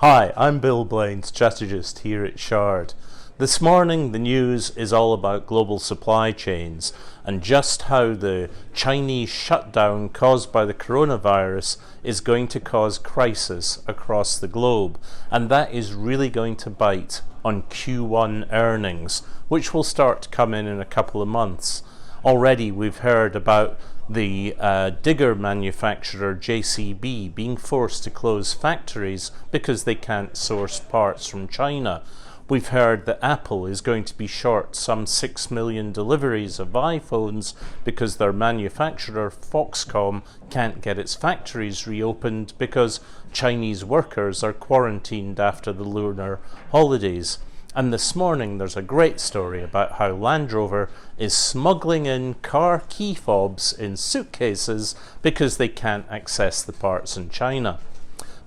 Hi, I'm Bill Blain, strategist here at Shard. This morning the news is all about global supply chains and just how the Chinese shutdown caused by the coronavirus is going to cause crisis across the globe, and that is really going to bite on Q1 earnings, which will start to come in a couple of months. Already we've heard about the digger manufacturer JCB being forced to close factories because they can't source parts from China. We've heard that Apple is going to be short some 6 million deliveries of iPhones because their manufacturer Foxconn can't get its factories reopened because Chinese workers are quarantined after the lunar holidays. And this morning there's a great story about how Land Rover is smuggling in car key fobs in suitcases because they can't access the parts in China.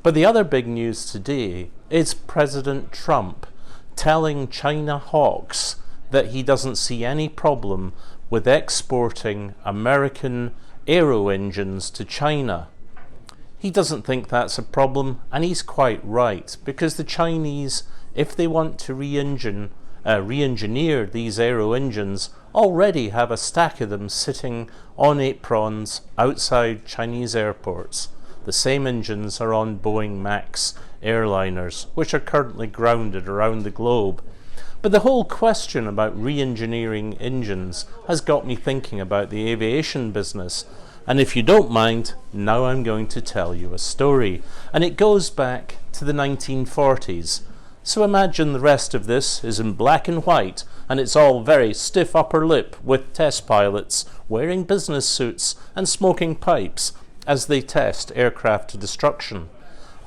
But the other big news today is President Trump telling China hawks that he doesn't see any problem with exporting American aero engines to China. He doesn't think that's a problem, and he's quite right, because the Chinese, if they want to re-engineer these aero engines, already have a stack of them sitting on aprons outside Chinese airports. The same engines are on Boeing MAX airliners, which are currently grounded around the globe. But the whole question about re-engineering engines has got me thinking about the aviation business. And if you don't mind, now I'm going to tell you a story. And it goes back to the 1940s. So imagine the rest of this is in black and white, and it's all very stiff upper lip with test pilots wearing business suits and smoking pipes as they test aircraft to destruction.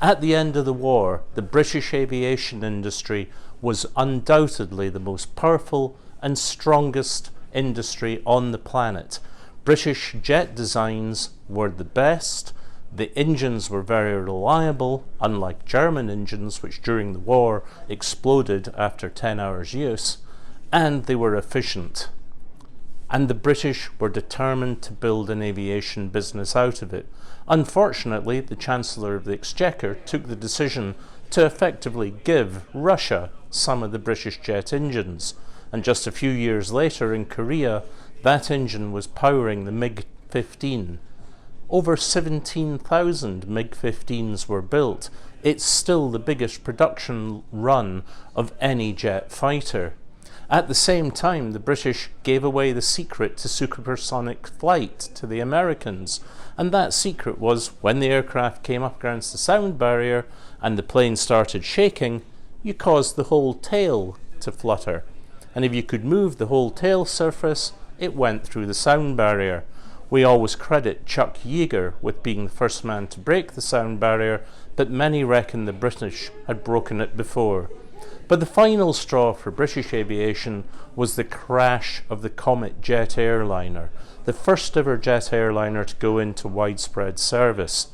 At the end of the war, the British aviation industry was undoubtedly the most powerful and strongest industry on the planet. British jet designs were the best. The engines were very reliable, unlike German engines, which during the war exploded after 10 hours use, and they were efficient. And the British were determined to build an aviation business out of it. Unfortunately, the Chancellor of the Exchequer took the decision to effectively give Russia some of the British jet engines, and just a few years later in Korea, that engine was powering the MiG-15. Over 17,000 MiG-15s were built. It's still the biggest production run of any jet fighter. At the same time, the British gave away the secret to supersonic flight to the Americans, and that secret was when the aircraft came up against the sound barrier and the plane started shaking, you caused the whole tail to flutter. And if you could move the whole tail surface, it went through the sound barrier. We always credit Chuck Yeager with being the first man to break the sound barrier, but many reckon the British had broken it before. But the final straw for British aviation was the crash of the Comet jet airliner, the first ever jet airliner to go into widespread service.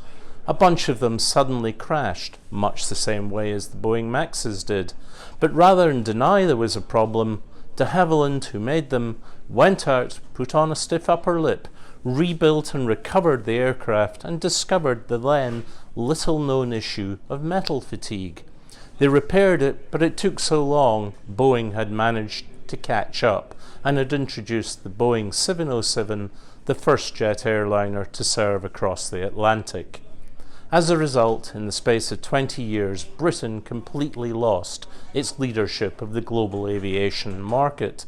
A bunch of them suddenly crashed, much the same way as the Boeing Maxes did. But rather than deny there was a problem, de Havilland, who made them, went out, put on a stiff upper lip, rebuilt and recovered the aircraft, and discovered the then little-known issue of metal fatigue. They repaired it, but it took so long, Boeing had managed to catch up and had introduced the Boeing 707, the first jet airliner to serve across the Atlantic. As a result, in the space of 20 years, Britain completely lost its leadership of the global aviation market.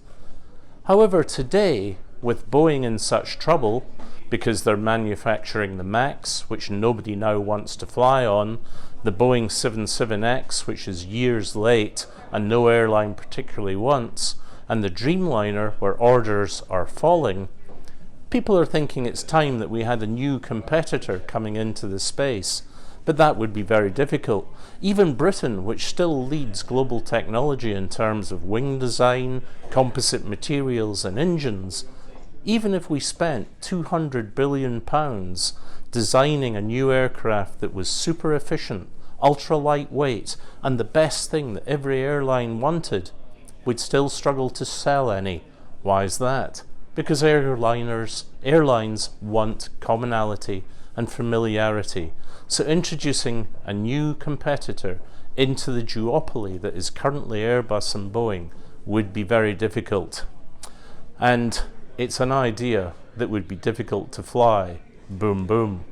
However, today, with Boeing in such trouble, because they're manufacturing the MAX, which nobody now wants to fly on, the Boeing 77X, which is years late and no airline particularly wants, and the Dreamliner, where orders are falling, people are thinking it's time that we had a new competitor coming into the space. But that would be very difficult. Even Britain, which still leads global technology in terms of wing design, composite materials and engines, even if we spent £200 billion designing a new aircraft that was super efficient, ultra lightweight, and the best thing that every airline wanted, we'd still struggle to sell any. Why is that? Because airlines want commonality and familiarity. So introducing a new competitor into the duopoly that is currently Airbus and Boeing would be very difficult. And it's an idea that would be difficult to fly. Boom, boom.